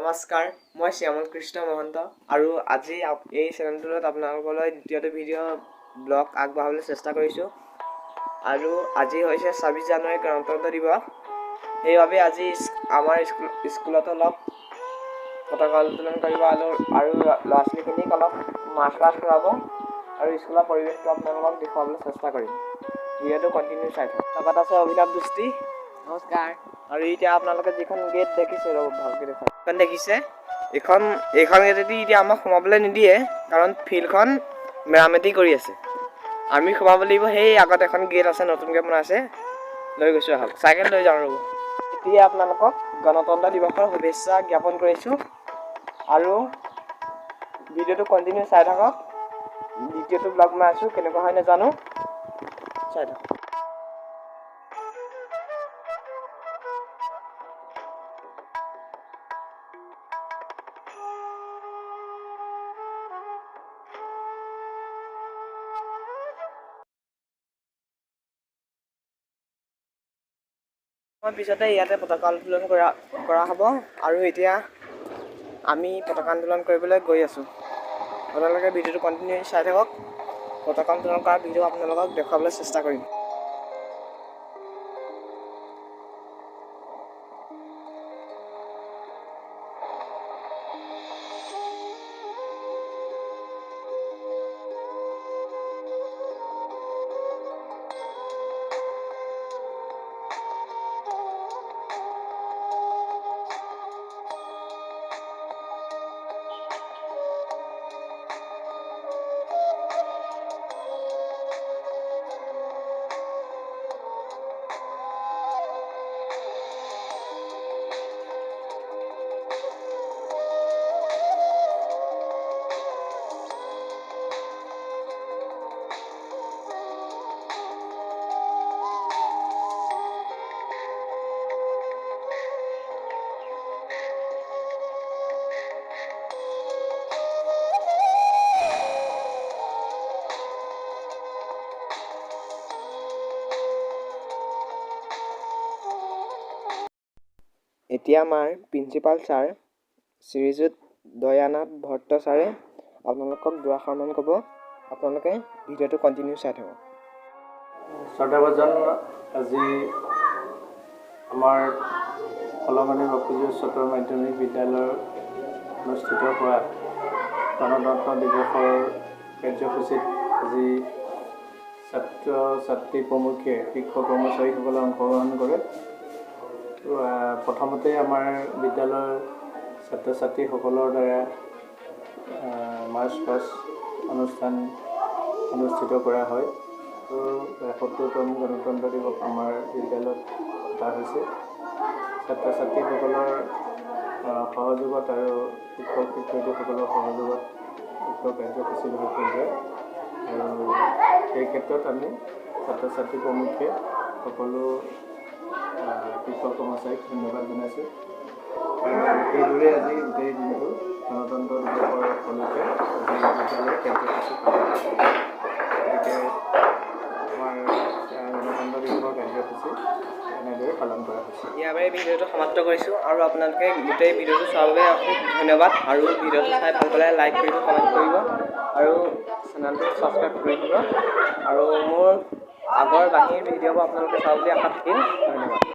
নমস্কাৰ, মই শ্যামল কৃষ্ণ মহন্ত আৰু আজি এই চেনেলটোত আপোনালোকলৈ দ্বিতীয়টো ভিডিঅ' ব্লগ আগবঢ়াবলৈ চেষ্টা কৰিছোঁ। আৰু আজি হৈছে 26 জানুৱাৰী গণতন্ত্ৰ দিৱস। সেইবাবে আজি আমাৰ স্কুলত অলপ পতাকা উত্তোলন কৰিব আৰু ল'ৰা ছোৱালীখিনিক অলপ মাৰ্চ পাষ্ট কৰাব আৰু স্কুলৰ পৰিৱেশটো আপোনালোকক দেখুৱাবলৈ চেষ্টা কৰিম। ভিডিঅ'টো কণ্টিনিউ চাই থাকক। লগত আছে অভিনৱ দৃষ্টি। নমস্কাৰ। আৰু এতিয়া আপোনালোকে যিখন গেট দেখিছে ভালকৈ দেখুৱাই এখন দেখিছে এইখন গেটেদি এতিয়া আমাক সোমাবলৈ নিদিয়ে, কাৰণ ফিল্ডখন মেৰামতি কৰি আছে। আমি সোমাব লাগিব। সেই আগত এখন গেট আছে, নতুনকৈ বনাইছে, লৈ গৈছোঁ। আহক চাইকেল লৈ যাওঁ ৰ'ব। এতিয়া আপোনালোকক গণতন্ত্ৰ দিৱসৰ শুভেচ্ছা জ্ঞাপন কৰিছোঁ আৰু ভিডিঅ'টো কণ্টিনিউ চাই থাকক। দ্বিতীয়টো ব্লগ মই আছোঁ, কেনেকুৱা হয় নাজানো, চাই থাকক। পিছতে ইয়াতে পতাকা উত্তোলন কৰা হ'ব আৰু এতিয়া আমি পতাকা উত্তোলন কৰিবলৈ গৈ আছোঁ। আপোনালোকে ভিডিঅ'টো কণ্টিনিউ চাই থাকক। পতাকা উত্তোলন কৰা ভিডিঅ' আপোনালোকক দেখুৱাবলৈ চেষ্টা কৰিম। এতিয়া আমাৰ প্ৰিন্সিপাল ছাৰ শ্ৰীযুত দয়ানাথ ভট্ট ছাৰে আপোনালোকক দুআষাৰমান ক'ব। আপোনালোকে ভিডিঅ'টো কণ্টিনিউ চাই থাকক। শ্ৰদ্ধাভাজন, আজি আমাৰ ফলমণি বাপুজী উচ্চতৰ মাধ্যমিক বিদ্যালয়ৰ অনুষ্ঠিত হোৱা গণতন্ত্ৰ দিৱসৰ কাৰ্যসূচীত আজি ছাত্ৰ ছাত্ৰী প্ৰমুখ্যে শিক্ষক কৰ্মচাৰীসকলে অংশগ্ৰহণ কৰে। প্ৰথমতে আমাৰ বিদ্যালয়ৰ ছাত্ৰ ছাত্ৰীসকলৰ দ্বাৰা মাৰ্চ পাষ্ট অনুষ্ঠান অনুষ্ঠিত কৰা হয়। আৰু ৭৫তম গণতন্ত্ৰ দিৱস আমাৰ বিদ্যালয়ত পতা হৈছে। ছাত্ৰ ছাত্ৰীসকলৰ সহযোগত আৰু শিক্ষক শিক্ষয়িত্ৰীসকলৰ সহযোগত উক্ত কাৰ্যসূচীবিলাক হৈ যায়। আৰু এই ক্ষেত্ৰত আমি ছাত্ৰ ছাত্ৰী প্ৰমুখ্যে সকলো শিক্ষক কৰ্মচাৰীক ধন্যবাদ জনাইছোঁ। এইদৰে আজি গোটেই দিনটো গণতন্ত্ৰ দিৱসৰ উপলক্ষে বিদ্যালয়ৰ কাৰ্যসূচী পালন কৰিছে। গতিকে আমাৰ গণতন্ত্ৰ দিৱসৰ কাৰ্যসূচী এনেদৰে পালন কৰা হৈছে। ইয়াৰে ভিডিঅ'টো সমাপ্ত কৰিছোঁ আৰু আপোনালোকে গোটেই ভিডিঅ'টো চোৱাৰ বাবে অশেষ ধন্যবাদ। আৰু ভিডিঅ'টো চাই ভাল পালে লাইক কৰিব, কমেণ্ট কৰিব আৰু চেনেলটো ছাবস্ক্ৰাইব কৰি দিব। আৰু মোৰ আগৰ বাকী ভিডিঅ'বোৰ আপোনালোকে চাব বুলি আশা থাকিল। ধন্যবাদ।